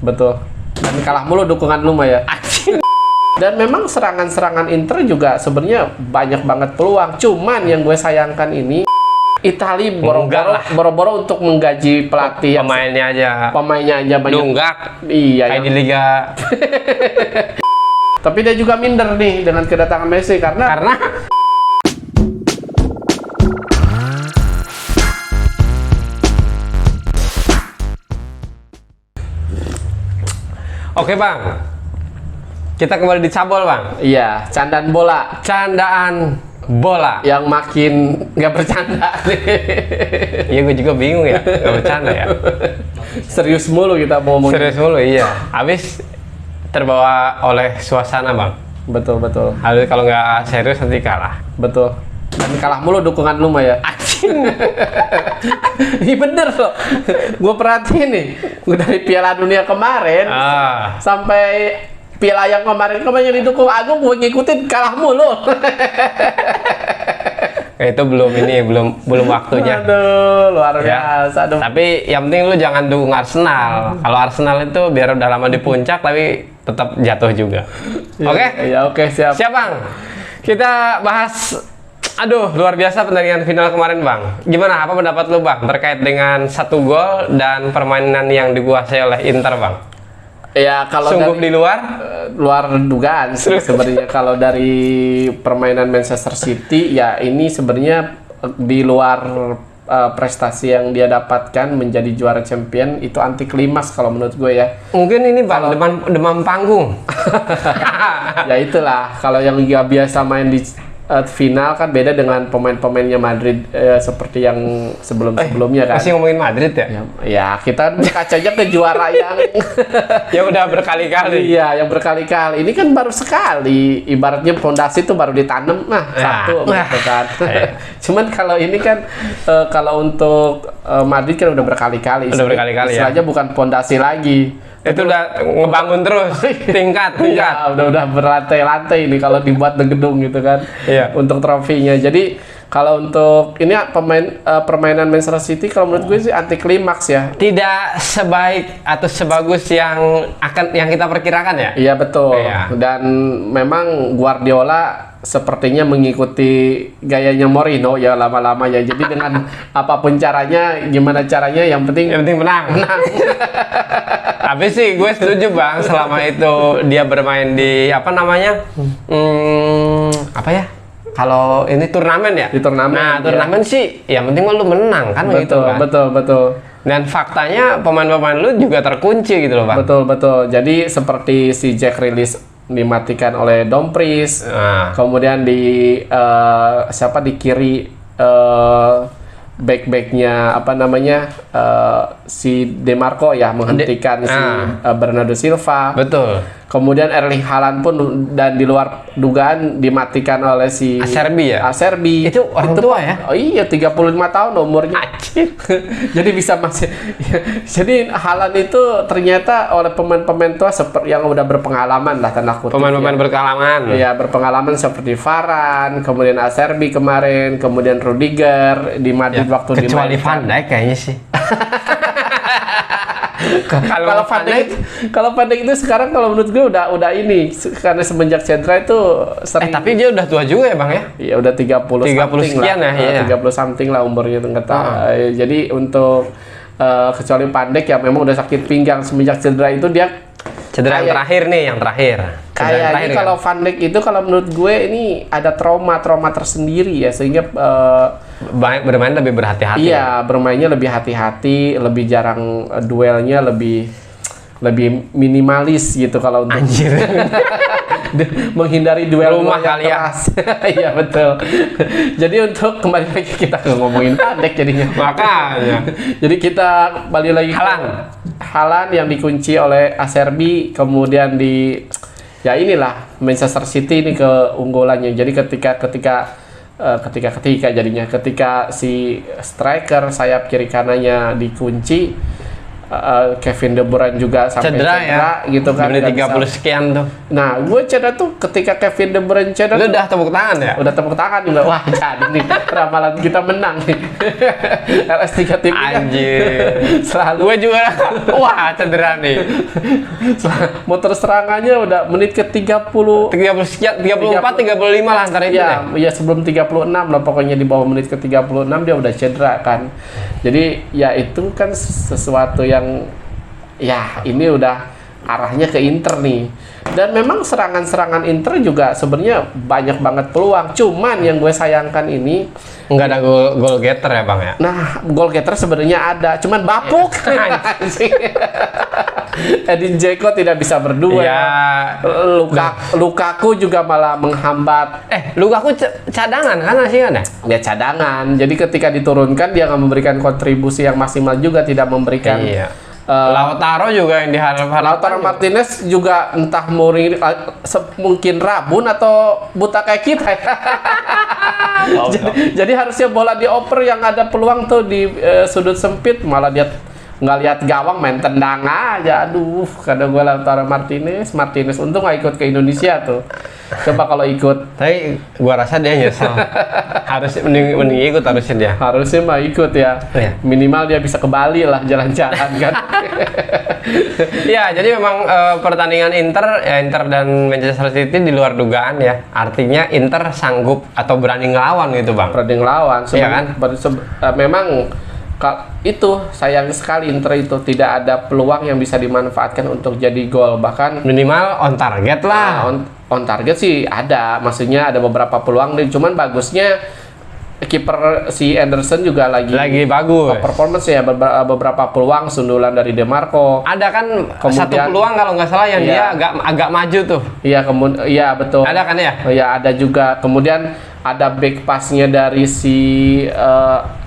Betul. Dan kalah mulu dukungan lu mah ya. Dan memang serangan-serangan Inter juga sebenarnya banyak banget peluang. Cuman yang gue sayangkan ini Itali boro-boro untuk menggaji pelatih pemainnya aja banyak. Nunggak. Iya, kayak di Liga. Tapi dia juga minder nih dengan kedatangan Messi karena Oke bang, kita kembali di cabol bang. iya, candaan bola yang makin nggak bercanda nih. Iya, gue juga bingung ya, nggak bercanda ya. Serius mulu kita mau ngomong. Serius mulu, iya. Habis terbawa oleh suasana bang. Betul. Habis kalau nggak serius nanti kalah. Betul. Dan kalah mulu dukungan lu mah ya. Ini bener loh. Gue perhatiin nih, dari Piala Dunia kemarin sampai Piala yang kemarin yang didukung Agung, gue ngikutin kalah mulu. Itu belum waktunya. Aduh, luar biasa. Aduh. Tapi yang penting lu jangan dukung Arsenal. Kalau Arsenal itu biar udah lama di puncak tapi tetap jatuh juga. Oke? Iya, oke, siap. Siap bang. Kita bahas. Aduh, luar biasa pertandingan final kemarin bang. Gimana? Apa pendapat lu bang terkait dengan 1 gol dan permainan yang dikuasai oleh Inter bang? Ya kalau sungguh di luar dugaan sih sebenarnya. Kalau dari permainan Manchester City ya ini sebenarnya di luar prestasi yang dia dapatkan menjadi juara champion itu anti klimaks kalau menurut gue ya. Mungkin ini bang demam panggung. Ya itulah, kalau yang nggak biasa main di final kan beda dengan pemain-pemainnya Madrid seperti yang sebelum-sebelumnya kan. Masih ngomongin Madrid ya? Ya kita berkaca aja ke juara yang yang udah berkali-kali. Iya, yang berkali-kali. Ini kan baru sekali. Ibaratnya fondasi itu baru ditanam, satu gitu kan. Cuman kalau ini kan kalau untuk Madrid kan udah berkali-kali. Udah berkali-kali ya. Istilahnya bukan fondasi lagi. Itu udah ngebangun terus tingkat. Ya, udah berlantai-lantai ini kalau dibuat gedung gitu kan. Iya. Untuk trofinya. Jadi kalau untuk ini permainan Manchester City kalau menurut gue sih anti klimaks ya. Tidak sebaik atau sebagus yang kita perkirakan ya. Iya betul. Iya. Dan memang Guardiola sepertinya mengikuti gayanya Mourinho ya lama-lama ya. Jadi dengan apapun caranya, gimana caranya yang penting menang. Tapi sih gue setuju bang, selama itu dia bermain di kalau ini turnamen ya? Di turnamen. Nah, turnamen sih, yang penting lu menang kan gitu kan? Betul. Dan faktanya pemain-pemain lu juga terkunci gitu loh bang. Betul. Jadi seperti si Jack Grealish dimatikan oleh Dumfries, kemudian di di kiri back-backnya si Demarco ya menghentikan si Bernardo Silva. Betul. Kemudian Erling Haaland pun dan di luar dugaan dimatikan oleh si Acerbi. Itu orang tua ya? Oh iya, 35 tahun umurnya. Jadi bisa masih. Jadi Haaland itu ternyata oleh pemain-pemain tua seperti yang udah berpengalaman lah tanda kutip. Pemain-pemain berpengalaman. Iya, berpengalaman seperti Varane, kemudian Acerbi kemarin, kemudian Rudiger di Madrid waktu di kecuali Van Dijk kayaknya sih. Kalau Van Dijk itu sekarang kalau menurut gue udah ini karena semenjak cedera itu sering. Tapi dia udah tua juga ya bang ya? Iya udah 30 sekian lah. Ya, 30 something lah umurnya jadi untuk kecuali Van Dijk ya memang udah sakit pinggang semenjak cedera itu dia. Yang terakhir. Kayaknya kalau Van Dijk itu kalau menurut gue ini ada trauma tersendiri ya sehingga bermain lebih berhati-hati. Iya, bermainnya lebih hati-hati, lebih jarang duelnya, lebih minimalis gitu kalau untuk menghindari duel rumah yang keras. Iya betul. Jadi untuk kembali lagi kita ngomongin Van Dijk jadinya. Makanya. Jadi kita balik lagi Haaland yang dikunci oleh Acerbi, kemudian inilah Manchester City ini keunggulannya. Jadi ketika si striker sayap kiri kanannya dikunci, Kevin De Bruyne juga sampai Cedera ya, gitu kan. menit nggak 30 bisa. sekian tuh. Nah, gue cedera tuh ketika Kevin De Bruyne cedera Lu tuh, udah tepuk tangan ya? udah tepuk tangan juga. Wah, jadi nih ramalan kita menang nih. LS3 tim Anjir. selalu Gue juga, wah cedera nih. motor serangannya udah menit ke 30 30 sekian, 34, 35 lah antara itu ya, deh. ya sebelum 36 lah pokoknya di bawah menit ke 36 dia udah cedera kan. Jadi ya itu kan sesuatu yang ya ini udah arahnya ke Inter nih. Dan memang serangan-serangan Inter juga sebenarnya banyak banget peluang. Cuman yang gue sayangkan ini Nggak ada goal getter ya bang ya? nah, goal getter sebenarnya ada, cuman bapuk. Edin Dzeko tidak bisa berdua. Ya. Lukaku juga malah menghambat. Lukaku cadangan kan masih kan ya? Dia cadangan. Jadi ketika diturunkan dia nggak memberikan kontribusi yang maksimal juga, tidak memberikan. Iya. Lautaro juga yang diharapkan. Lautaro Martinez juga entah mungkin rabun atau buta kayak kita. jadi harusnya bola dioper yang ada peluang tuh di sudut sempit, malah dia nggak lihat gawang, main tendang aja. Aduh, kadang gue Lautaro Martinez untung nggak ikut ke Indonesia tuh. Coba kalau ikut, Tapi gua rasa dia nyesel. Harus mending ikut harusnya dia. harusnya mah ikut ya. Iya. Minimal dia bisa ke Bali lah jalan-jalan kan. Ya, jadi memang pertandingan Inter dan Manchester City di luar dugaan ya. Artinya Inter sanggup atau berani ngelawan gitu, Bang. Perding lawan Iya kan? Memang itu sayang sekali Inter itu tidak ada peluang yang bisa dimanfaatkan untuk jadi gol, bahkan Minimal on target lah. on target sih ada, maksudnya ada beberapa peluang nih, cuman bagusnya kiper si Anderson juga lagi bagus. performance ya, beberapa peluang sundulan dari Demarco. Ada kan satu Kemudian- peluang kalau nggak salah yang Iya. dia agak maju tuh. Iya, iya betul. Ada kan ya? Ya ada juga. Kemudian ada back pass-nya dari si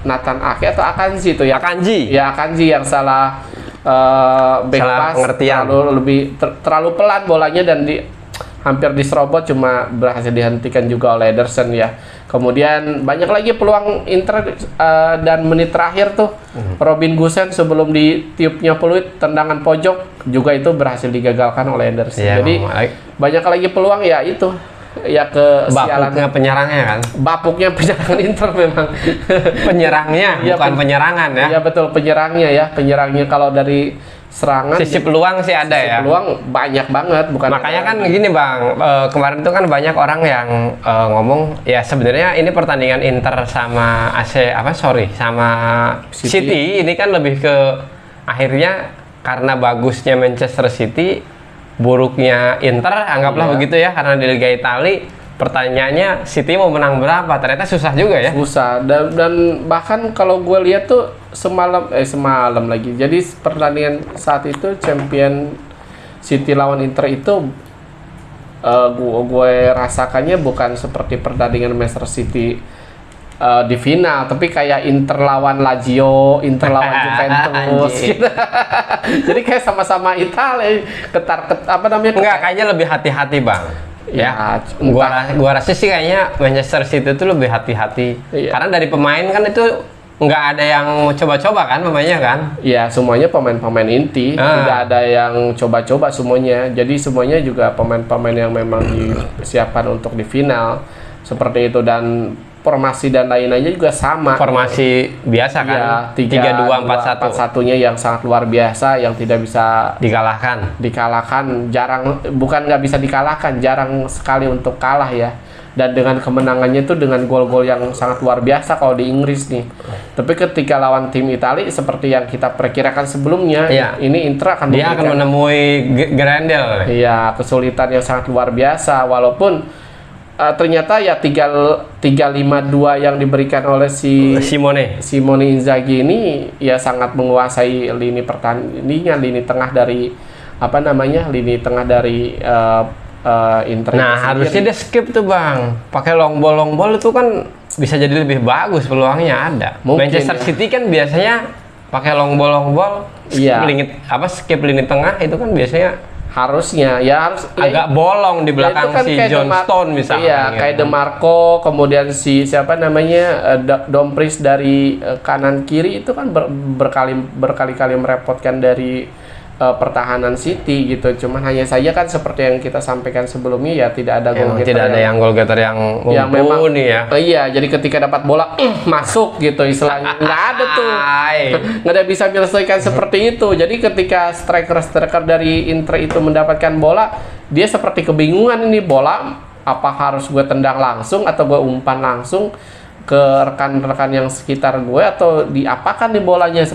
Nathan Ake atau Akanji itu ya. Akanji. Ya Akanji yang salah back Salah pass, pengertian. terlalu pelan bolanya dan hampir diserobot, cuma berhasil dihentikan juga oleh Ederson ya. Kemudian banyak lagi peluang Inter dan menit terakhir tuh Robin Gosens sebelum ditiupnya peluit tendangan pojok juga itu berhasil digagalkan oleh Ederson. Iya, Jadi banyak lagi peluang ya itu ya kesialan bapuknya penyerangnya kan. bapuknya penyerangan Inter memang. Penyerangnya Iya, bukan penyerangan ya. Iya betul, penyerangnya kalau dari serangan Sisi peluang sih ada sisi ya. peluang banyak banget, bukan Makanya kan gini bang, kemarin tuh kan banyak orang yang ngomong ya sebenarnya ini pertandingan Inter sama sama City ini kan lebih ke akhirnya karena bagusnya Manchester City, buruknya Inter, anggaplah Iya. begitu ya, karena di Liga Italia. Pertanyaannya City mau menang berapa? Ternyata susah juga ya. susah, dan bahkan kalau gue lihat tuh semalam lagi. Jadi pertandingan saat itu Champion City lawan Inter itu gue rasakannya bukan seperti pertandingan Manchester City di final, tapi kayak Inter lawan Lazio, Inter lawan Juventus Anjing. gitu. Jadi kayak sama-sama Italia, Enggak, kayaknya lebih hati-hati bang. Ya, Gua rasa sih kayaknya Manchester City itu lebih hati-hati. Iya. Karena dari pemain kan itu nggak ada yang mau coba-coba kan pemainnya kan. ya semuanya pemain-pemain inti, tidak ada yang coba-coba semuanya. Jadi semuanya juga pemain-pemain yang memang disiapkan untuk di final seperti itu, dan formasi dan lain-lainnya juga sama. Formasi biasa kan. Ya, 3-2-4-1 3-2-4-1-nya yang sangat luar biasa, yang tidak bisa dikalahkan. bukan nggak bisa dikalahkan, jarang sekali untuk kalah ya. Dan dengan kemenangannya itu dengan gol-gol yang sangat luar biasa kalau di Inggris nih. Tapi ketika lawan tim Italia seperti yang kita perkirakan sebelumnya, Iya. ini Inter akan Dia akan menemui Grendel. iya, kesulitan yang sangat luar biasa, walaupun ternyata ya 3-5-2 yang diberikan oleh Simone. Simone Inzaghi ini ya sangat menguasai lini pertandingan, lini tengah dari lini tengah dari Inter. Nah, itu harusnya sendiri. dia skip tuh, Bang. Pakai long ball itu kan bisa jadi lebih bagus, peluangnya ada. Mungkin, Manchester ya. City kan biasanya pakai long ball Iya. skip lini tengah itu kan biasanya Harusnya ya harus agak bolong di belakang kan si kayak John Stone misalnya. Iya, gitu. kayak DeMarco, kemudian si siapa namanya Dumfries dari kanan kiri itu kan berkali-kali merepotkan dari pertahanan City gitu. Cuman hanya saja kan seperti yang kita sampaikan sebelumnya ya tidak ada goal getter. Tidak ada yang goal getter yang mumpuni ya. Iya, jadi ketika dapat bola masuk gitu istilahnya. Nggak ada tuh. Nggak ada bisa menyelesaikan seperti itu. Jadi ketika striker dari Inter itu mendapatkan bola, dia seperti kebingungan ini bola apa harus gue tendang langsung atau gue umpan langsung ke rekan-rekan yang sekitar gue atau diapakan nih bolanya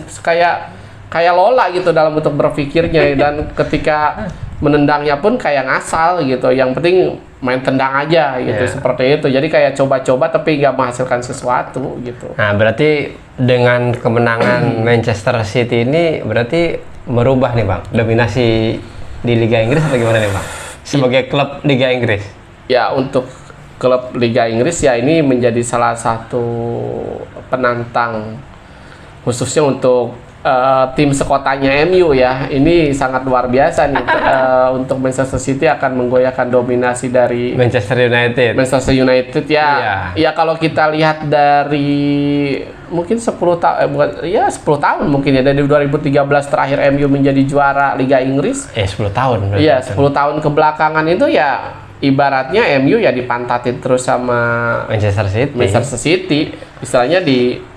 kayak Lola gitu dalam bentuk berpikirnya dan ketika menendangnya pun kayak ngasal gitu. Yang penting main tendang aja gitu seperti itu. Jadi kayak coba-coba tapi nggak menghasilkan sesuatu gitu. Nah, berarti dengan kemenangan Manchester City ini berarti merubah nih Bang dominasi di Liga Inggris atau gimana nih Bang? Sebagai klub Liga Inggris. Ya, untuk klub Liga Inggris ya ini menjadi salah satu penantang khususnya untuk tim sekotanya MU ya. Ini sangat luar biasa nih. Untuk Manchester City akan menggoyahkan dominasi dari Manchester United ya. Ya kalau kita lihat dari mungkin 10 tahun mungkin ya, dari 2013 terakhir MU menjadi juara Liga Inggris. 10 tahun. Iya, 10 tahun kebelakangan itu ya ibaratnya MU ya dipantatin terus sama Manchester City. Istilahnya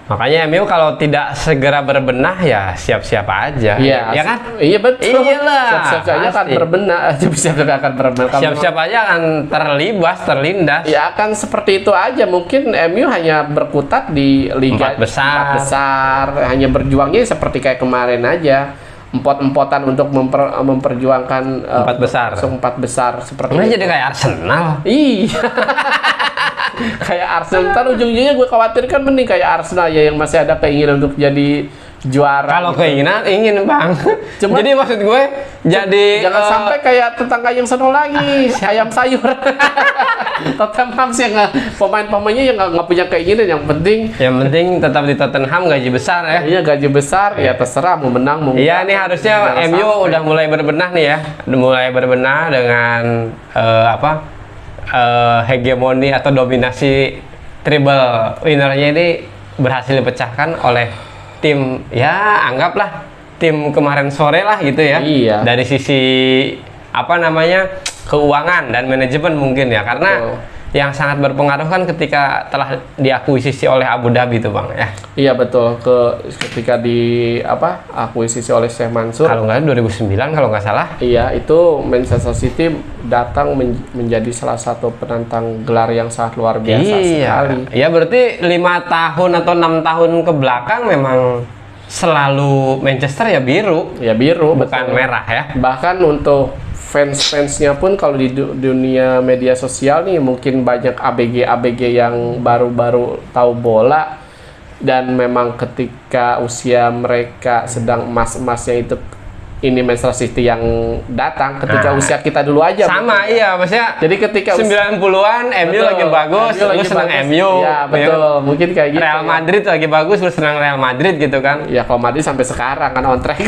Makanya MU kalau tidak segera berbenah ya siap-siap aja. Iya, ya kan? Iya betul. Iyalah. Siap-siap aja akan berbenah. Siap-siap akan berbenah. Siap-siap aja akan terlindas. Ya akan seperti itu aja. Mungkin MU hanya berkutat di Liga 4 besar. Hanya berjuangnya seperti kayak kemarin aja. Empot-empotan untuk memperjuangkan 4 besar seperti itu. Jadi kayak Arsenal. Iya. Kayak Arsenal, ntar ujung-ujungnya gue khawatirkan mending kayak Arsenal ya yang masih ada keinginan untuk jadi juara. Kalau keinginan ingin Bang. Jadi maksud gue jadi jangan sampai kayak tetangga yang sono lagi ayam sayur. Tottenham sih yang pemain-pemainnya yang nggak punya keinginan, yang penting tetap di Tottenham gaji besar ya. Iya, gaji besar ya terserah mau menang mau. Iya, nih harusnya MU udah mulai berbenah nih ya. Mulai berbenah dengan hegemoni atau dominasi treble winnernya ini berhasil dipecahkan oleh tim ya anggaplah tim kemarin sore lah gitu ya. Iya. Dari sisi keuangan dan manajemen mungkin ya, karena yang sangat berpengaruh kan ketika telah diakuisisi oleh Abu Dhabi itu Bang ya. Iya betul, ketika akuisisi oleh Sheikh Mansur. Kalau nggak 2009 kalau nggak salah. Iya, itu Manchester City datang menjadi salah satu penantang gelar yang sangat luar biasa sekali. Iya, berarti 5 tahun atau 6 tahun ke belakang memang selalu Manchester ya biru. Ya biru, bukan betul. Merah ya. Bahkan untuk fans-fansnya pun kalau di dunia media sosial nih mungkin banyak ABG yang baru-baru tahu bola dan memang ketika usia mereka sedang emas-emasnya itu ini Manchester City yang datang ketika usia kita dulu aja. Sama iya, maksudnya. Jadi ketika 90-an MU lagi bagus, lu senang MU. Iya, betul. Mungkin kayak gitu. Real Madrid lagi bagus, lu senang Real Madrid gitu kan. Ya, kalau Madrid sampai sekarang kan on track.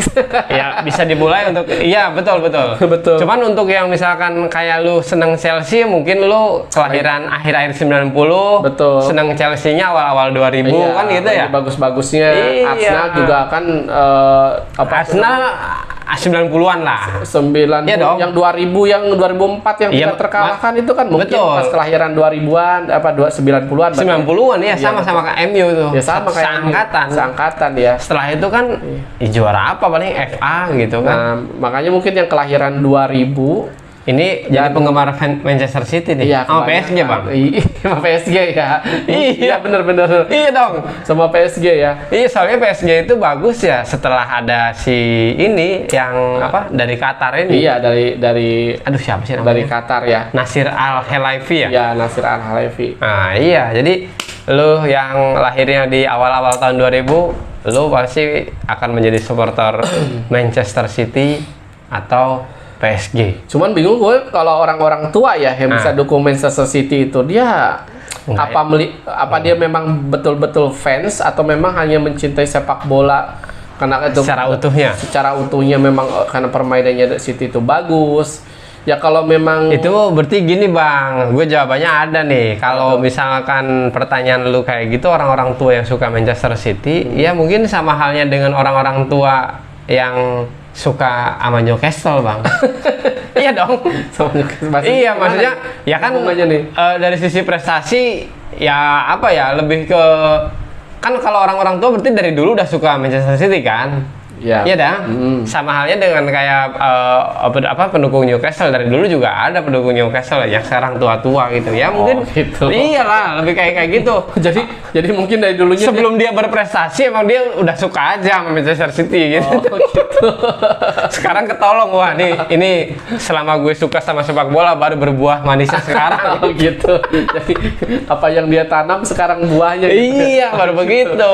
Ya, bisa dimulai untuk betul. Betul. Cuman untuk yang misalkan kayak lu senang Chelsea, mungkin lu kelahiran akhir-akhir 90. Betul. Senang Chelsea-nya awal-awal 2000 kan gitu ya. Bagus-bagusnya. Iya. Arsenal juga kan Arsenal 90-an lah. 9 ya dong. Yang 2000, yang 2004 yang tidak terkalahkan itu kan mungkin pas kelahiran 2000-an 90-an. 90-an ya, sama kayak MU tuh. Ya sama kayak seangkatan ya. Setelah itu kan juara apa paling FA gitu kan. Nah, makanya mungkin yang kelahiran 2000 ini jadi penggemar Manchester City nih. Iya, sama PSG Bang. Sama PSG ya. Iya, bener. Iya dong. Sama PSG ya. Iya, soalnya PSG itu bagus ya setelah ada si ini yang dari Qatar ini. Iya, dari aduh siapa sih namanya? Dari Qatar ya. Nasir Al-Khelaifi ya? Iya, Nasir Al-Khelaifi. Nah, iya. Jadi lu yang lahirnya di awal-awal tahun 2000, lu pasti akan menjadi supporter Manchester City atau PSG. Cuman bingung gue kalau orang-orang tua ya yang bisa dukung Manchester City itu dia dia memang betul-betul fans atau memang hanya mencintai sepak bola karena itu secara utuhnya memang karena permainannya City itu bagus. Ya kalau memang itu berarti gini Bang, gue jawabannya ada nih. Kalau misalkan pertanyaan lu kayak gitu, orang-orang tua yang suka Manchester City, ya mungkin sama halnya dengan orang-orang tua yang suka sama Newcastle Bang. Iya dong. Iya maksudnya ya kan dari sisi prestasi ya apa ya lebih ke kan kalau orang-orang tua berarti dari dulu udah suka Manchester City kan. Iya dah. Sama halnya dengan kayak pendukung Newcastle dari dulu juga ada pendukung Newcastle yang sekarang tua-tua gitu. Ya mungkin gitu. Iyalah, lebih kayak gitu. jadi mungkin dari dulunya sebelum dia berprestasi emang dia udah suka aja sama Manchester City gitu. Gitu. Sekarang ketolong wah ini selama gue suka sama sepak bola baru berbuah manisnya sekarang. Gitu. Jadi apa yang dia tanam sekarang buahnya gitu. Iya, baru begitu.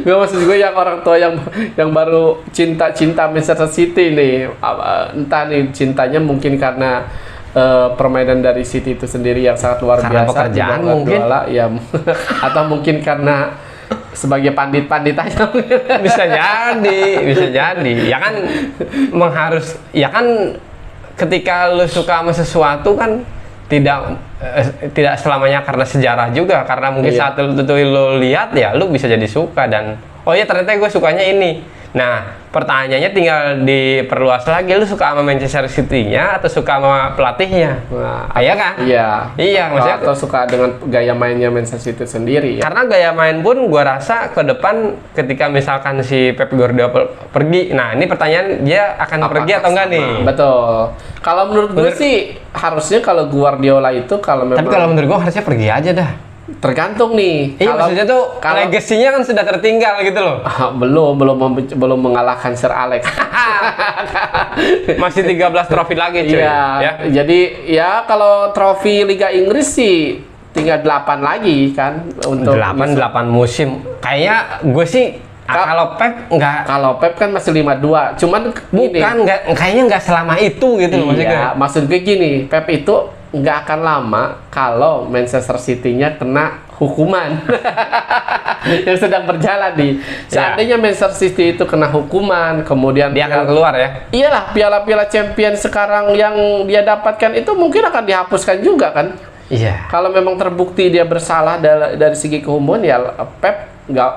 Gue maksud gue yang orang tua yang baru cinta Manchester City nih, entah nih cintanya mungkin karena permainan dari City itu sendiri yang sangat luar karena biasa, pekerjaan mungkin, ya, atau mungkin karena sebagai pandit aja. bisa jadi, ya kan ya kan ketika lu suka sama sesuatu kan tidak selamanya karena sejarah juga, karena mungkin saat lu lihat ya lu bisa jadi suka dan oh ya ternyata gue sukanya ini. Nah, pertanyaannya tinggal diperluas lagi, lu suka sama Manchester City-nya atau suka sama pelatihnya? Iya kan? Iya, maksudnya atau suka dengan gaya mainnya Manchester City sendiri ya. Karena gaya main pun gua rasa ke depan ketika misalkan si Pep Guardiola pergi. Nah, ini pertanyaan dia akan pergi atau enggak nih? Betul. Kalau menurut gue sih harusnya kalau Guardiola itu kalau memang. Tapi kalau menurut gua harusnya pergi aja dah. Tergantung nih. Iya, maksudnya tuh legasinya kan sudah tertinggal gitu loh. belum mengalahkan Sir Alex. Masih 13 trofi lagi cuy. Iya. Ya. Jadi ya kalau trofi Liga Inggris sih tinggal 8 lagi kan untuk 8 musim. Kayaknya gue sih kalau Pep enggak. Kalau Pep kan masih 52. Cuman bukan kayaknya enggak selama itu gitu loh maksudnya. Iya, maksud gue gini, Pep itu nggak akan lama kalau Manchester City-nya kena hukuman yang sedang berjalan nih. Seandainya Manchester City itu kena hukuman, kemudian dia akan keluar ya. Iyalah, piala-piala champion sekarang yang dia dapatkan itu mungkin akan dihapuskan juga kan. Iya. Kalau memang terbukti dia bersalah dari segi kehukuman ya Pep nggak,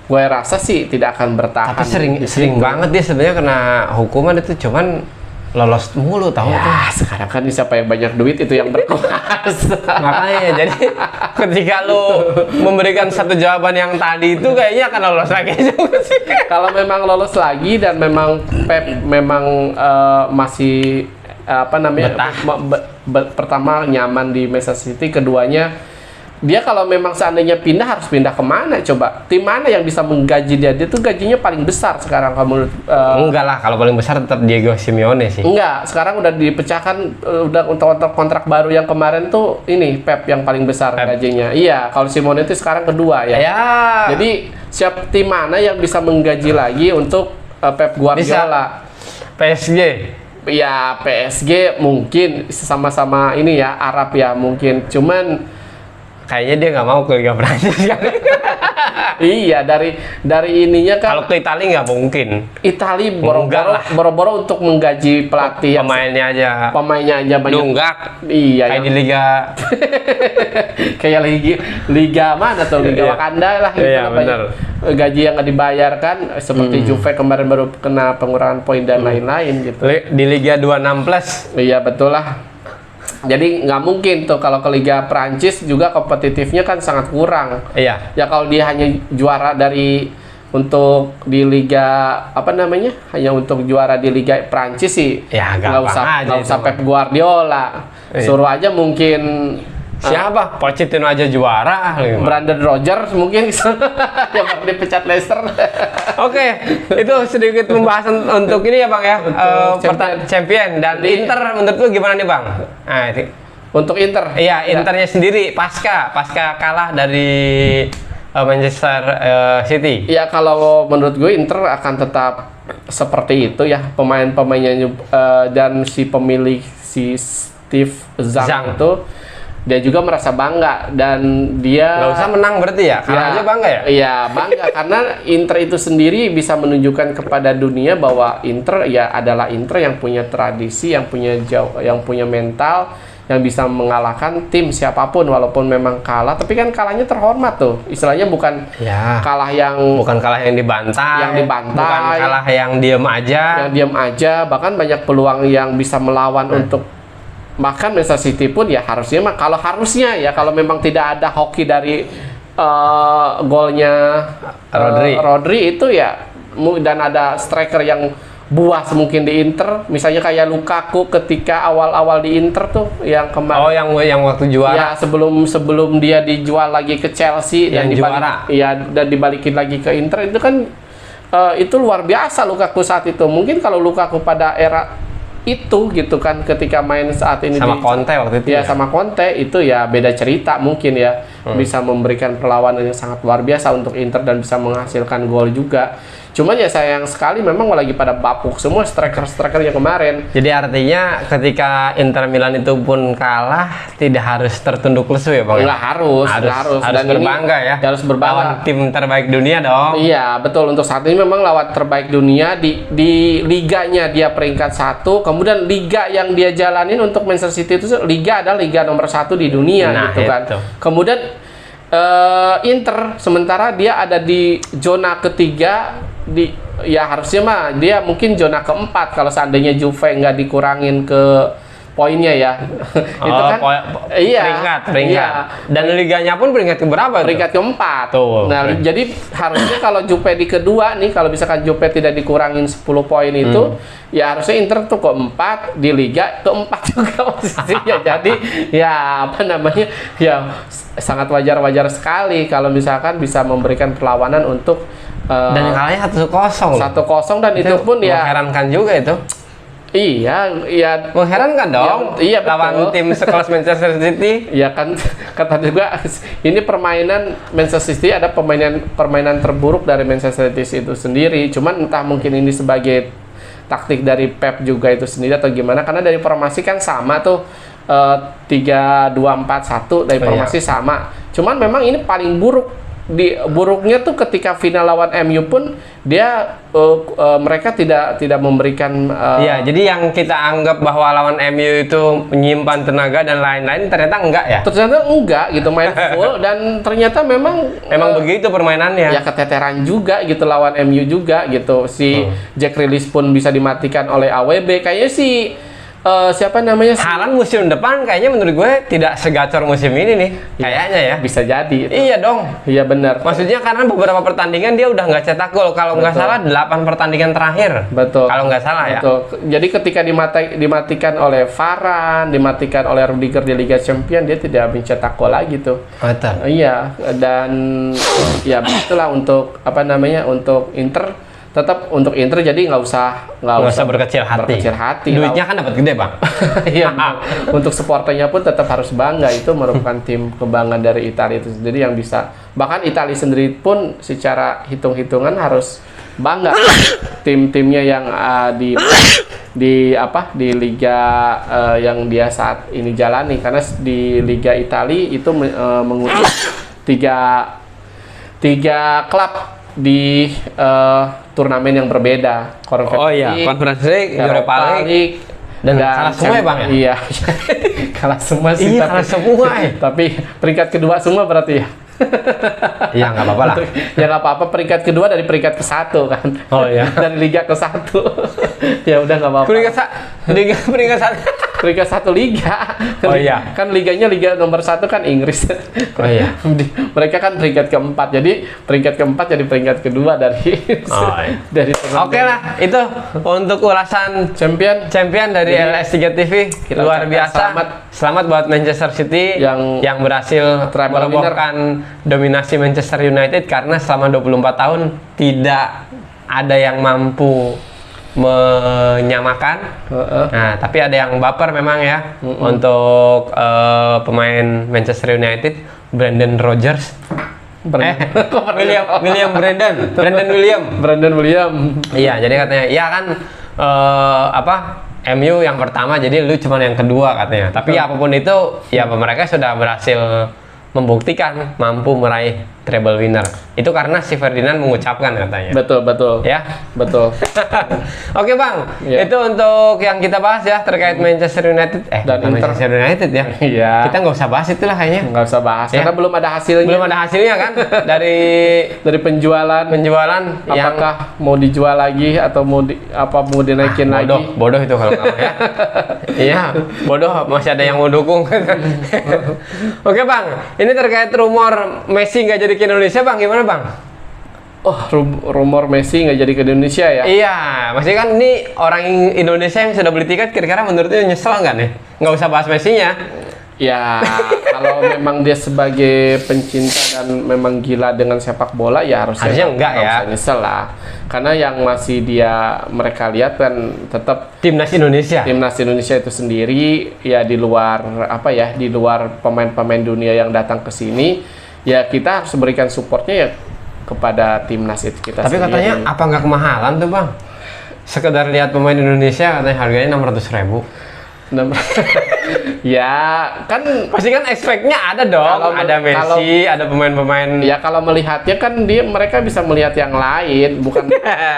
gue rasa sih tidak akan bertahan. Tapi sering banget dia sebenarnya kena hukuman itu, cuman lolos mulu tahu ya, tuh. Sekarang kan siapa yang banyak duit itu yang berkuasa. Makanya jadi ketika lu memberikan satu jawaban yang tadi itu kayaknya akan lolos lagi juga sih. Kalau memang lolos lagi dan memang Pep memang masih pertama nyaman di Manchester City, keduanya dia kalau memang seandainya pindah harus pindah kemana coba? Tim mana yang bisa menggaji dia? Dia tuh gajinya paling besar sekarang kalau menurut enggak lah, kalau paling besar tetap Diego Simeone sih. Enggak, sekarang udah dipecahkan, udah untuk kontrak baru yang kemarin tuh ini Pep yang paling besar gajinya. Iya, kalau Simeone itu sekarang kedua ya. Jadi tim mana yang bisa menggaji lagi untuk Pep Guardiola? PSG. Ya PSG mungkin sama-sama ini ya Arab ya mungkin, cuman kayaknya dia nggak mau ke Liga Prancis kan. Iya, dari ininya kan. Kalau ke Italia nggak mungkin. Italia boro-boro untuk menggaji pelatih pemainnya aja banyak. Nunggak. Iya. Kayak di Liga. Kayak Liga mana tuh? Liga Wakanda lah. Iya benar. Gaji yang nggak dibayarkan seperti Juve kemarin baru kena pengurangan poin dan lain-lain gitu. Di Liga 26 plus. Iya betul lah. Jadi nggak mungkin tuh kalau ke Liga Prancis juga kompetitifnya kan sangat kurang. Iya. Ya kalau dia hanya juara untuk di Liga hanya untuk juara di Liga Prancis sih. Ya nggak usah Pep Guardiola. Iya. Suruh aja mungkin siapa? Pochettino aja juara. Brandon Rodgers mungkin yang baru dipecat Leicester. Oke, itu sedikit pembahasan untuk ini ya Bang ya. Champion dan Inter menurut lu gimana nih Bang? Nah, untuk Inter. Iya, Internya sendiri pasca kalah dari Manchester City. Ya kalau menurut gue Inter akan tetap seperti itu ya, pemain-pemainnya dan si pemilik si Steve Zhang itu dia juga merasa bangga dan dia Nggak usah menang berarti ya? Kalah aja bangga ya? Iya, bangga karena Inter itu sendiri bisa menunjukkan kepada dunia bahwa Inter ya adalah Inter yang punya tradisi, yang punya mental, yang bisa mengalahkan tim siapapun walaupun memang kalah, tapi kan kalahnya terhormat tuh. Istilahnya bukan Ya. kalah yang Bukan kalah yang dibantai, dibantai. bukan kalah yang diem aja. diam aja, bahkan banyak peluang yang bisa melawan untuk bahkan Manchester City pun ya harusnya mah kalau memang tidak ada hoki dari golnya Rodri itu ya dan ada striker yang buas mungkin di Inter, misalnya kayak Lukaku ketika awal-awal di Inter tuh yang kemarin. Oh, yang waktu juara. Ya, sebelum dia dijual lagi ke Chelsea Yang juara. Dan dibalikin lagi ke Inter itu kan itu luar biasa Lukaku saat itu. Mungkin kalau Lukaku pada era itu gitu kan ketika main saat ini sama Conte waktu itu ya sama Conte itu ya beda cerita mungkin ya, bisa memberikan perlawanan yang sangat luar biasa untuk Inter dan bisa menghasilkan gol juga. Cuman ya sayang sekali memang lagi pada bapuk semua striker-strikernya kemarin. Jadi artinya ketika Inter Milan itu pun kalah tidak harus tertunduk lesu ya Bang? Nggak harus. Harus Dan berbangga ya. Harus berbangga. Lawan tim terbaik dunia dong. Iya betul, untuk saat ini memang lawan terbaik dunia di liganya dia peringkat 1. Kemudian liga yang dia jalanin untuk Manchester City itu liga adalah liga nomor 1 di dunia gitu kan. Kemudian Inter sementara dia ada di zona ketiga ya harusnya mah dia mungkin zona keempat kalau seandainya Juve nggak dikurangin ke poinnya ya. Itu kan peringkat. Iya. Dan liganya pun peringkat keberapa? Peringkat keempat. Tuh. Nah, jadi harusnya kalau Juve di kedua nih, kalau misalkan Juve tidak dikurangin 10 poin itu, ya harusnya Inter tuh keempat di liga keempat juga posisinya. Jadi ya apa namanya? Ya sangat wajar-wajar sekali kalau misalkan bisa memberikan perlawanan untuk dan kalahnya 1-0. 1-0 dan itu pun ya mengherankan juga itu. Iya, mengherankan dong. Iya, betul. Lawan tim sekelas Manchester City. Iya kan, kata juga ini permainan Manchester City ada permainan terburuk dari Manchester City itu sendiri. Cuman entah mungkin ini sebagai taktik dari Pep juga itu sendiri atau gimana, karena dari formasi kan sama tuh 3-2-4-1 dari formasi sama. Cuman memang ini paling buruknya tuh ketika final lawan MU pun dia mereka tidak memberikan iya, jadi yang kita anggap bahwa lawan MU itu menyimpan tenaga dan lain-lain ternyata enggak ya? Ternyata enggak gitu, main full dan ternyata memang begitu permainannya. Ya keteteran juga gitu lawan MU juga gitu. Si Jack Grealish pun bisa dimatikan oleh AWB. Kayaknya si siapa namanya? Haaland musim depan kayaknya menurut gue tidak segacor musim ini nih. Kayaknya ya. Bisa jadi. Iya dong. Iya benar. Maksudnya karena beberapa pertandingan dia udah nggak cetak gol. Kalau nggak salah 8 pertandingan terakhir. Betul. Kalau nggak salah ya. Jadi ketika dimatikan oleh Varane, dimatikan oleh Rudiger di Liga Champions, dia tidak mencetak gol lagi tuh. Betul. Iya, dan ya itulah untuk apa namanya, untuk Inter. Tetap untuk Inter jadi nggak usah berkecil hati. Duitnya kan dapat gede Bang. Iya. Untuk supporternya pun tetap harus bangga, itu merupakan tim kebanggaan dari Italia itu sendiri yang bisa, bahkan Italia sendiri pun secara hitung-hitungan harus bangga tim-timnya yang di liga yang dia saat ini jalani, karena di Liga Italia itu mengurus tiga klub di turnamen yang berbeda. Conference League, Europa League, dan kalah semua ya Bang ya? Iya. Kalah semua sih. Iya, kalah semua. Tapi peringkat kedua semua berarti ya. Iya, nggak apa-apa lah. Ya nggak apa-apa, peringkat kedua dari peringkat ke-1 kan. Oh iya. Dari liga ke-1. Ya udah nggak apa-apa. Peringkat 1. Peringkat 1 liga. Oh iya. Kan liganya liga nomor 1 kan Inggris. Oh iya. Mereka kan peringkat keempat. Jadi peringkat keempat jadi peringkat kedua dari dari Oke lah, itu untuk ulasan champion dari LS3 TV. Luar biasa. Selamat buat Manchester City yang berhasil merobohkan dominasi Manchester United, karena selama 24 tahun tidak ada yang mampu menyamakan. Nah, tapi ada yang baper memang ya untuk pemain Manchester United, Brandon Rodgers. Brandon William. Iya, jadi katanya, iya kan MU yang pertama, jadi lu cuma yang kedua katanya. Tapi apapun itu, ya mereka sudah berhasil membuktikan mampu meraih treble winner. Itu karena si Ferdinand mengucapkan katanya. Betul, betul. Ya, Betul. oke Bang. Ya. Itu untuk yang kita bahas ya terkait Manchester United. Dan bukan Inter. Manchester United ya. Iya. Kita nggak usah bahas itulah kayaknya. Nggak usah bahas Ya. karena belum ada hasilnya. Belum ada hasilnya kan dari Dari penjualan yang apakah mau dijual lagi atau mau dinaikin lagi. bodoh itu kalau nggak mau ya. Iya, bodoh masih ada yang mau dukung. Oke Bang, ini terkait rumor Messi nggak jadi ke Indonesia Bang, gimana Bang? Oh, rumor Messi nggak jadi ke Indonesia ya? Iya, maksudnya kan ini orang Indonesia yang sudah beli tiket kira-kira menurutnya nyesel nggak nih? Nggak usah bahas Messi-nya. Ya, kalau memang dia sebagai pencinta dan memang gila dengan sepak bola, ya harusnya enggak ya. usah nyesel lah. Karena yang masih mereka lihat kan tetap Timnas Indonesia. timnas Indonesia itu sendiri, ya di luar di luar pemain-pemain dunia yang datang ke sini, ya kita harus berikan supportnya ya kepada timnas itu kita Tapi sendiri. katanya apa nggak kemahalan tuh Bang? Sekedar lihat pemain Indonesia katanya harganya 600.000. Ya kan Pasti kan expect-nya ada dong, Kalau- ada Messi, ada pemain-pemain. ya kalau melihatnya kan mereka bisa melihat yang lain, bukan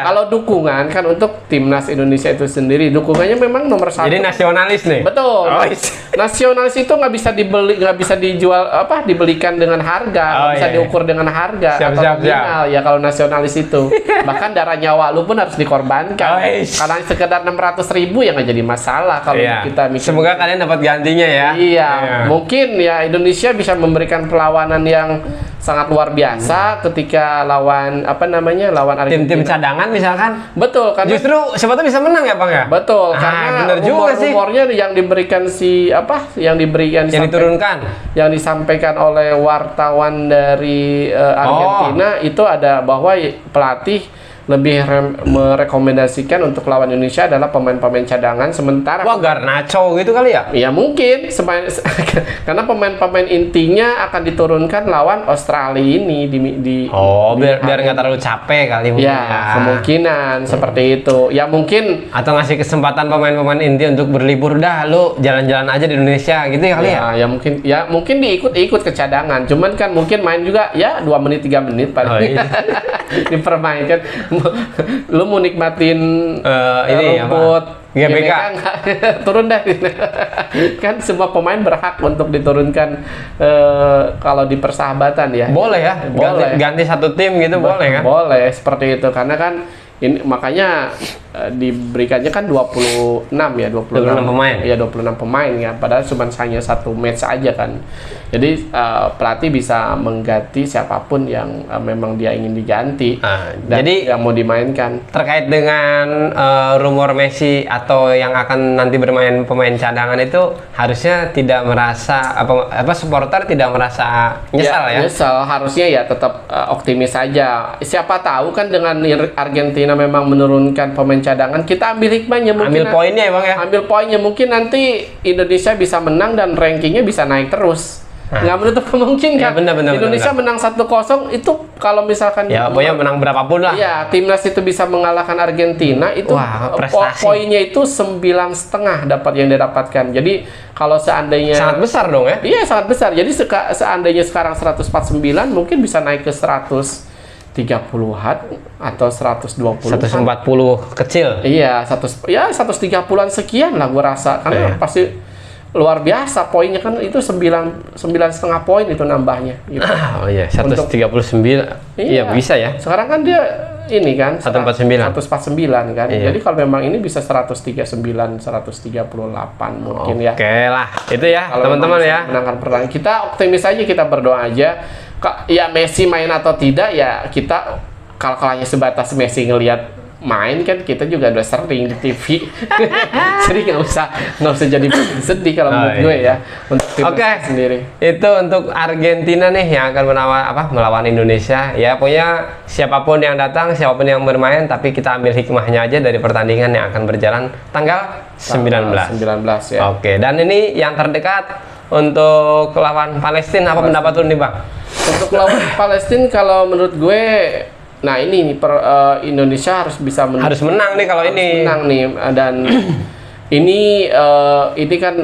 kalau dukungan kan untuk timnas Indonesia itu sendiri, dukungannya memang nomor satu. Jadi nasionalis nih. Betul. Oh, Nasionalis itu nggak bisa nggak bisa dijual dibelikan dengan harga, nggak Oh, bisa iya. diukur dengan harga Siap, atau siap, nominal. Ya kalau nasionalis itu bahkan darah nyawa lu pun harus dikorbankan. Oh, iya. Karena sekedar 600.000 ya nggak jadi masalah kalau Iya. kita mikir. Semoga kalian dapat gantinya ya. Iya, mungkin ya Indonesia bisa memberikan perlawanan yang sangat luar biasa ketika lawan lawan Argentina. Tim-tim cadangan misalkan. Betul, karena Justru siapa tuh bisa menang ya Bang ya? betul Ah, karena bener juga sih. rumornya yang diberikan Yang diturunkan. yang disampaikan oleh wartawan dari Argentina itu ada bahwa pelatih lebih merekomendasikan untuk lawan Indonesia adalah pemain-pemain cadangan sementara Wah, Garnacho gitu kali ya? ya mungkin karena pemain-pemain intinya akan diturunkan lawan Australia ini di Biar nggak terlalu capek kali mungkin ya kemungkinan seperti itu ya mungkin Atau ngasih kesempatan pemain-pemain inti untuk berlibur, dah lu jalan-jalan aja di Indonesia gitu ya kali ya? ya mungkin diikut ke cadangan cuman kan mungkin main juga ya 2 menit 3 menit paling Oh, iya. dipermainkan lu mau nikmatin ini rumput apa? GBK. nggak? Turun dah kan semua pemain berhak untuk diturunkan kalau di persahabatan ya Boleh ya? Boleh. Ganti satu tim gitu boleh kan? boleh seperti itu karena kan ini makanya diberikannya kan 26 ya 26 pemain. ya 26 pemain ya padahal cuma hanya satu match aja kan jadi pelatih bisa mengganti siapapun yang memang dia ingin diganti dan jadi yang mau dimainkan terkait dengan rumor Messi atau yang akan nanti bermain pemain cadangan itu harusnya tidak merasa apa supporter tidak merasa nyesal ya? Nyesal harusnya ya tetap optimis saja siapa tahu kan dengan Argentina memang menurunkan pemain cadangan kita ambil hikmahnya mungkin Ambil poinnya ya Bang ya? ambil poinnya mungkin nanti Indonesia bisa menang dan rankingnya bisa naik terus nggak menutup kemungkinan Ya, benar, Indonesia menang 1-0 itu kalau misalkan Ya pokoknya menang berapapun lah. ya timnas itu bisa mengalahkan Argentina itu Wah, prestasi. poinnya itu 9,5 dapat yang didapatkan jadi kalau seandainya Sangat besar dong ya? iya sangat besar jadi seandainya sekarang 149 mungkin bisa naik ke 130-an atau 120 140 kecil. Iya, 130-an sekian lah gue rasa karena Iya. pasti luar biasa poinnya kan itu 9,5 poin itu nambahnya gitu. Oh iya, 139. Iya, bisa ya. Sekarang kan dia ini kan 149. 149 kan. Iya. Jadi kalau memang ini bisa 139, 138 mungkin ya. Oke lah, itu ya Kalau teman-teman memang bisa ya. menangkan pertandingan. Kita optimis aja, kita berdoa aja. Ya Messi main atau tidak ya kita kalau hanya sebatas Messi ngelihat main kan kita juga udah sering di TV. Jadi nggak usah jadi sedih kalau menurut gue ya untuk tim sendiri. Itu untuk Argentina nih yang akan melawan Indonesia. Ya pokoknya siapapun yang datang, siapapun yang bermain, tapi kita ambil hikmahnya aja dari pertandingan yang akan berjalan tanggal 19. 19 ya. Oke, dan ini yang terdekat untuk lawan Palestina. Apa pendapat lu nih Bang? Untuk lawan Palestina kalau menurut gue nah ini nih Indonesia harus bisa Harus menang nih kalau ini. menang nih dan Ini kan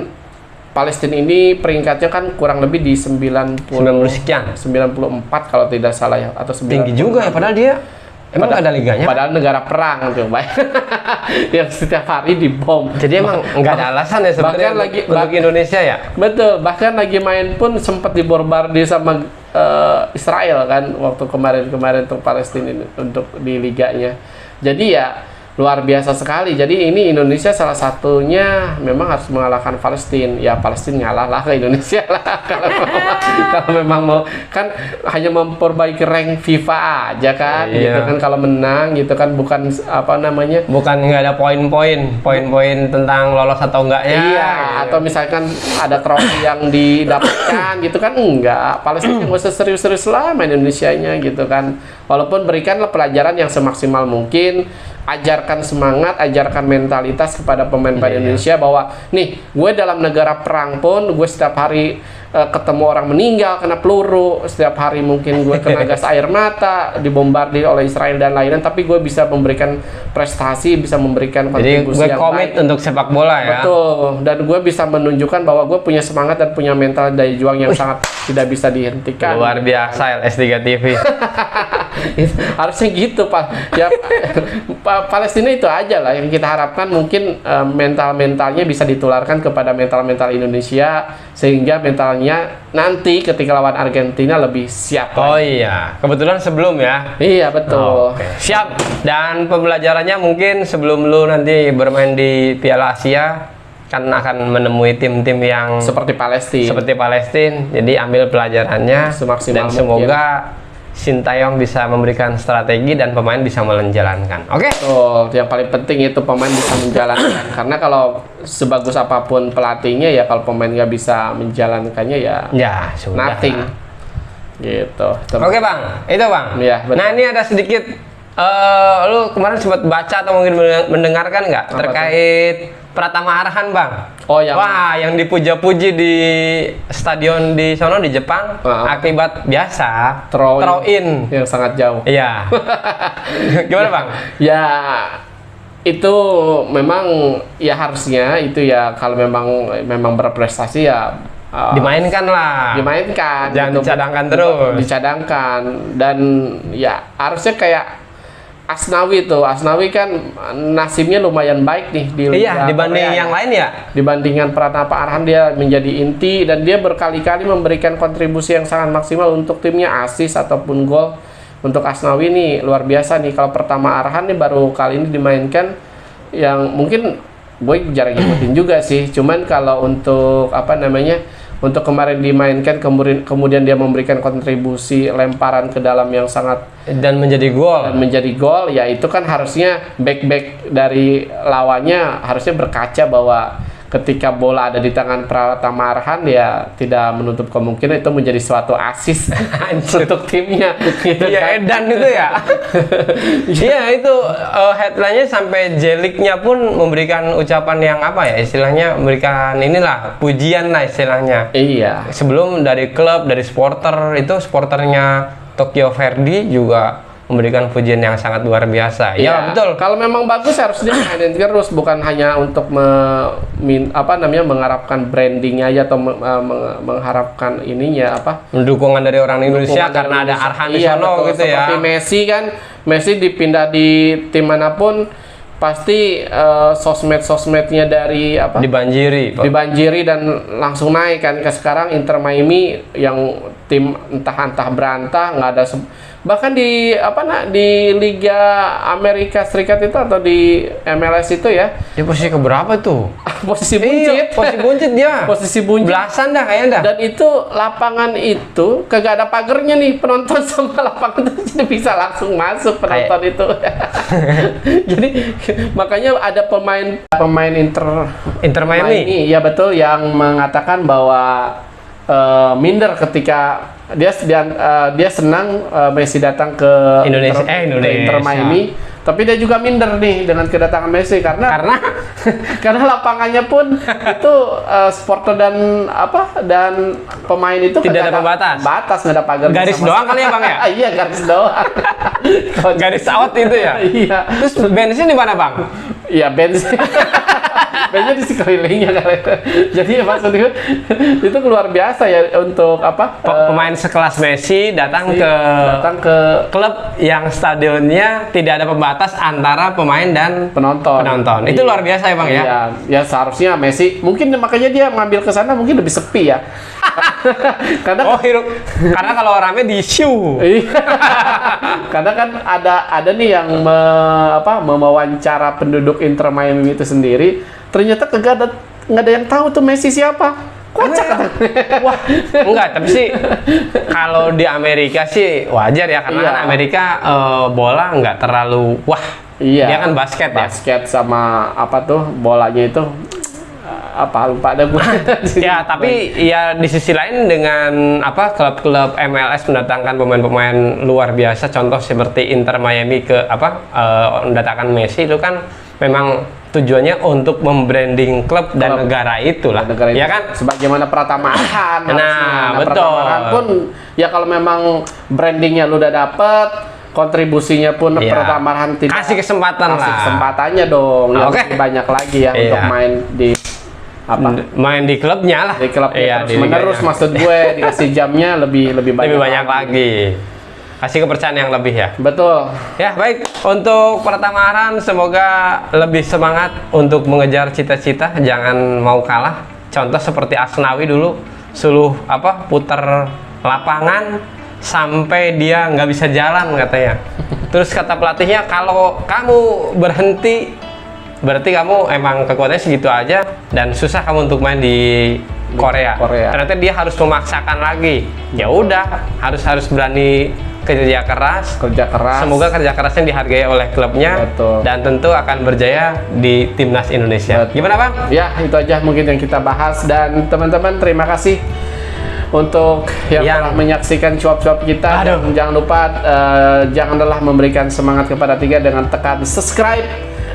Palestina ini peringkatnya kan kurang lebih di 90 sekian. 94 kalau tidak salah ya, atau 90. Tinggi juga ya, padahal dia emang nggak ada liganya. Padahal negara perang coba. Yang setiap hari dibom. Jadi emang nggak ada alasan ya sebenarnya untuk Indonesia ya. Betul, bahkan lagi main pun sempat dibombardir sama Israel kan waktu kemarin untuk Palestina ini, untuk di liganya. Jadi ya luar biasa sekali. Jadi ini Indonesia salah satunya memang harus mengalahkan Palestina. Ya Palestina ngalah lah ke Indonesia lah. Kalau memang mau kan hanya memperbaiki rank FIFA aja kan, gitu kan, kalau menang gitu kan, bukan apa namanya, bukan nggak ada poin-poin tentang lolos atau enggaknya. Iya, atau misalkan ada trofi yang didapatkan gitu kan, enggak. Palestina nggak usah serius-serius lah main Indonesianya gitu kan. Walaupun berikanlah pelajaran yang semaksimal mungkin, ajarkan semangat, ajarkan mentalitas kepada pemain-pemain Indonesia bahwa nih, gue dalam negara perang pun gue setiap hari ketemu orang meninggal kena peluru, setiap hari mungkin gue kena gas air mata, dibombardir oleh Israel dan lain-lain, tapi gue bisa memberikan prestasi, bisa memberikan kontribusi yang baik. Jadi gue komit untuk sepak bola ya. Betul, dan gue bisa menunjukkan bahwa gue punya semangat dan punya mental daya juang yang sangat tidak bisa dihentikan. Luar biasa LS3 TV. Harusnya gitu Pak. Ya, Palestina itu aja lah yang kita harapkan, mungkin mental-mentalnya bisa ditularkan kepada mental-mental Indonesia, sehingga mentalnya nanti ketika lawan Argentina lebih siap. Oh iya, kebetulan sebelum ya. Iya betul. Okay. Siap. Dan pembelajarannya mungkin sebelum lu nanti bermain di Piala Asia kan akan menemui tim-tim yang seperti Palestina. Jadi ambil pelajarannya semaksimal dan semoga Sintayong bisa memberikan strategi dan pemain bisa menjalankan. Oke? Oh, yang paling penting itu pemain bisa menjalankan. Karena kalau sebagus apapun pelatihnya, ya kalau pemain nggak bisa menjalankannya ya sudah. Nothing. Gitu. Oke Bang, itu Bang. Ya, betul. Nah ini ada sedikit, lu kemarin sempat baca atau mungkin mendengarkan nggak terkait Pratama Arhan Bang? Oh yang yang dipuja-puji di stadion di sono di Jepang akibat biasa throw in yang sangat jauh. Iya. Gimana Bang? Ya itu memang ya harusnya itu ya kalau memang berprestasi ya dimainkan lah. gitu. Jangan dicadangkan terus. Dicadangkan, dan ya harusnya kayak Asnawi kan nasibnya lumayan baik nih di Liga dibanding Korea, yang lain ya. Dibandingkan Pratama Arhan, dia menjadi inti dan dia berkali-kali memberikan kontribusi yang sangat maksimal untuk timnya, assist ataupun gol. Untuk Asnawi nih luar biasa nih. Kalau Pratama Arhan nih baru kali ini dimainkan, yang mungkin gue jarang ngikutin juga sih. Cuman kalau untuk untuk kemarin dimainkan, kemudian dia memberikan kontribusi lemparan ke dalam yang sangat dan menjadi gol, ya itu kan harusnya back dari lawannya harusnya berkaca bahwa ketika bola ada di tangan Pratama Arhan, ya tidak menutup kemungkinan itu menjadi suatu assist untuk timnya. Gitu kan? Edan itu ya. Iya itu headline-nya sampai Jeliknya pun memberikan ucapan yang istilahnya memberikan pujian lah istilahnya. Iya. Sebelum dari klub, dari supporter, itu supporternya Tokyo Verdy juga memberikan pujian yang sangat luar biasa. Ya betul. Kalau memang bagus harusnya mainin terus, bukan hanya untuk mengharapkan brandingnya aja atau mengharapkan dukungan dari orang Indonesia karena ada Arhan di sono gitu ya. Seperti Messi kan, Messi dipindah di tim manapun pasti sosmednya dari dibanjiri dan langsung naik kan. Ke sekarang Inter Miami yang tim entah berantah, nggak ada bahkan di Liga Amerika Serikat itu atau di MLS itu ya. Dia posisi keberapa tuh? Posisi buncit. Posisi buncit dia. Posisi buncit. Belasan dah kayaknya dah. Dan itu lapangan itu kagak ada pagernya nih, penonton sama lapangan itu jadi bisa langsung masuk penonton itu. Jadi makanya ada pemain Inter Miami. Ya betul, yang mengatakan bahwa minder ketika dia senang Messi datang ke Inter Miami, tapi dia juga minder nih dengan kedatangan Messi karena lapangannya pun itu supporter dan pemain itu tidak ada batas, nggak ada pagar, garis doang kali ya Bang ya. Iya, garis doang. Garis out itu ya. Iya. Terus bensin di mana Bang? Iya, bensin. Mainnya di sekelilingnya kali. Jadi maksudnya itu luar biasa ya untuk apa? Pemain sekelas Messi datang ke klub yang stadionnya tidak ada pembatas antara pemain dan penonton. Itu luar biasa ya Bang ya? Iya, ya seharusnya Messi mungkin makanya dia ngambil ke sana mungkin lebih sepi ya. Karena karena kalau rame di show. Karena kan ada nih yang mewawancara penduduk Inter Miami itu sendiri, ternyata nggak ada yang tahu tuh Messi siapa. Kocak kan? Wah, enggak, tapi sih kalau di Amerika sih wajar ya karena kan Amerika bola nggak terlalu Iya. Dia kan basket ya. Basket sama apa tuh bolanya itu apa lupa ada gue. Ya, tapi ya di sisi lain dengan klub-klub MLS mendatangkan pemain-pemain luar biasa, contoh seperti Inter Miami mendatangkan Messi itu kan memang tujuannya untuk membranding klub dan negara itulah. Ya kan? Sebagaimana Pratama Arhan. Betul. Pratama Arhan pun ya kalau memang brandingnya lu udah dapet, kontribusinya pun Pratama Arhan tidak kasih kesempatannya dong. Lebih banyak lagi ya untuk main di main di klubnya lah. Di klubnya terus menerus maksud gue dikasih jamnya lebih banyak lagi. Kasih kepercayaan yang lebih ya. Betul. Ya, baik. Untuk Pratama Arhan semoga lebih semangat untuk mengejar cita-cita, jangan mau kalah. Contoh seperti Asnawi dulu putar lapangan sampai dia nggak bisa jalan katanya. Terus kata pelatihnya, kalau kamu berhenti berarti kamu emang kekuatannya segitu aja dan susah kamu untuk main di Korea. Ternyata dia harus memaksakan lagi. Ya udah, harus berani kerja keras. Semoga kerja kerasnya dihargai oleh klubnya. Betul. Dan tentu akan berjaya di timnas Indonesia. Betul. Gimana Bang? Ya, itu aja mungkin yang kita bahas dan teman-teman terima kasih untuk yang telah menyaksikan cuap-cuap kita. Dan jangan lupa jangan lelah memberikan semangat kepada Tiga dengan tekan subscribe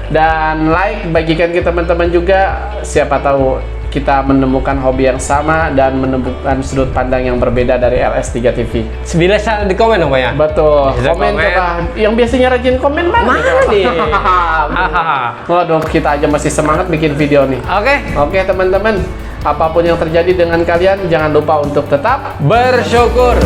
dan like, bagikan ke teman-teman juga, siapa tahu kita menemukan hobi yang sama dan menemukan sudut pandang yang berbeda dari LS3 TV. Bisa di komen dong ya? Betul. Komen coba. Yang biasanya rajin komen mana nih? Waduh, kita aja masih semangat bikin video nih. Oke teman-teman, apapun yang terjadi dengan kalian jangan lupa untuk tetap bersyukur.